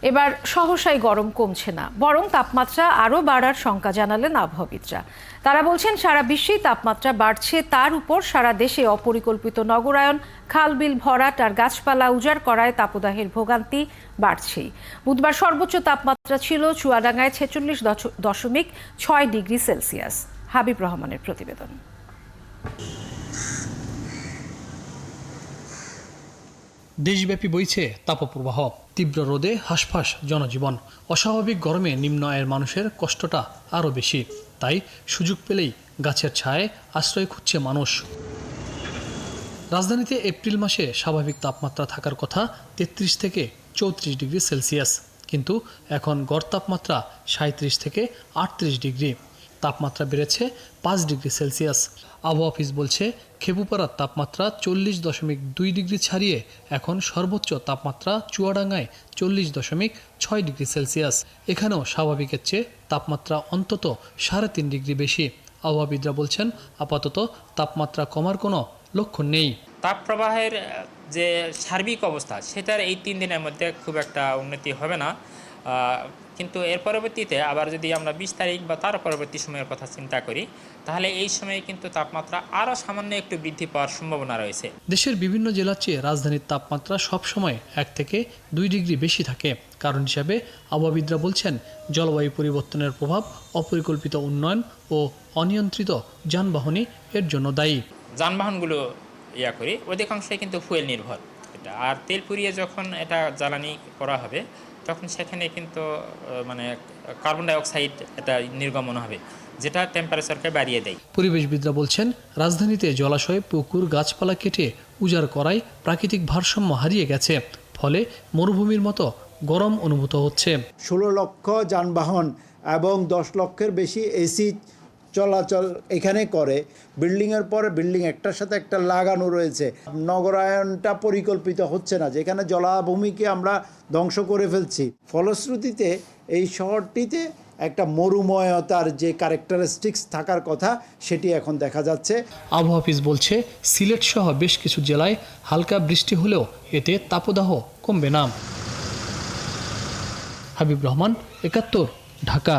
এবার সহসাই গরম কমছে না, বরং তাপমাত্রা আরও বাড়ার শঙ্কা জানালেন আবহাওয়াবিদরা। তারা বলছেন সারা বিশ্বেই তাপমাত্রা বাড়ছে, তার উপর সারা দেশে অপরিকল্পিত নগরায়ন, খাল বিল ভরাট আর গাছপালা উজাড় করায় তাপদাহের ভোগান্তি বাড়ছেই। বুধবার সর্বোচ্চ তাপমাত্রা ছিল চুয়াডাঙ্গায় 46.6 ডিগ্রি সেলসিয়াস। হাবিব রহমানের প্রতিবেদন। দেশব্যাপী বইছে তাপপ্রবাহ। তীব্র রোদে হাঁসফাঁস জনজীবন, অস্বাভাবিক গরমে নিম্ন আয়ের মানুষের কষ্টটা আরও বেশি। তাই সুযোগ পেলেই গাছের ছায়ায় আশ্রয় খুঁজছে মানুষ। রাজধানীতে এপ্রিল মাসে স্বাভাবিক তাপমাত্রা থাকার কথা 33 থেকে 34 ডিগ্রি সেলসিয়াস, কিন্তু এখন গড় তাপমাত্রা 37 থেকে 38 ডিগ্রি। তাপমাত্রা বেড়েছে 5 ডিগ্রি সেলসিয়াস। আবহাওয়া অফিস বলছে খেপুপাড়ার তাপমাত্রা 40.2 ডিগ্রি ছাড়িয়ে এখন সর্বোচ্চ তাপমাত্রা চুয়াডাঙ্গায় 40.6 ডিগ্রি সেলসিয়াস। এখানেও স্বাভাবিকের চেয়ে তাপমাত্রা অন্তত 3.5 ডিগ্রি বেশি। আবহাওয়াবিদরা বলছেন আপাতত তাপমাত্রা কমার কোনো লক্ষণ নেই। তাপপ্রবাহের যে সার্বিক অবস্থা সেটার এই 3 দিনের মধ্যে খুব একটা উন্নতি হবে না, কিন্তু এর পরবর্তীতে আবার যদি আমরা 20 তারিখ বা তার পরবর্তী সময়ের কথা চিন্তা করি, তাহলে এই সময়ে কিন্তু তাপমাত্রা আরও সামান্য একটু বৃদ্ধি পাওয়ার সম্ভাবনা রয়েছে। দেশের বিভিন্ন জেলার চেয়ে রাজধানীর তাপমাত্রা সবসময় 1 থেকে 2 ডিগ্রি বেশি থাকে। কারণ হিসাবে আবহাওয়াবিদরা বলছেন জলবায়ু পরিবর্তনের প্রভাব, অপরিকল্পিত উন্নয়ন ও অনিয়ন্ত্রিত যানবাহনই এর জন্য দায়ী। যানবাহনগুলো করি অধিকাংশই কিন্তু ফুয়েল নির্ভর, এটা আর তেল পুড়িয়ে যখন এটা জ্বালানি করা হবে তখন সেখানে কিন্তু কার্বন ডাইঅক্সাইড এটা নির্গমন হবে, যেটা টেম্পারেচারকে বাড়িয়ে দেয়। পরিবেশবিদরা বলছেন রাজধানীতে জলাশয়, পুকুর, গাছপালা কেটে উজাড় করায় প্রাকৃতিক ভারসাম্য হারিয়ে গেছে। ফলে মরুভূমির মতো গরম অনুভূত হচ্ছে। 16 লক্ষ যানবাহন এবং 10 লক্ষের বেশি এসি চলাচল এখানে করে। বিল্ডিংয়ের পরে বিল্ডিং একটার সাথে একটা লাগানো রয়েছে। নগরায়নটা পরিকল্পিত হচ্ছে না, যেখানে জলাভূমিকে আমরা ধ্বংস করে ফেলছি। ফলশ্রুতিতে এই শহরটিতে একটা মরুময়তার যে ক্যারেক্টারিস্টিক্স থাকার কথা সেটি এখন দেখা যাচ্ছে। আবহাওয়া অফিস বলছে সিলেট সহ বেশ কিছু জেলায় হালকা বৃষ্টি হলেও এতে তাপদাহ কমবে না। হাবিব রহমান, 71, ঢাকা।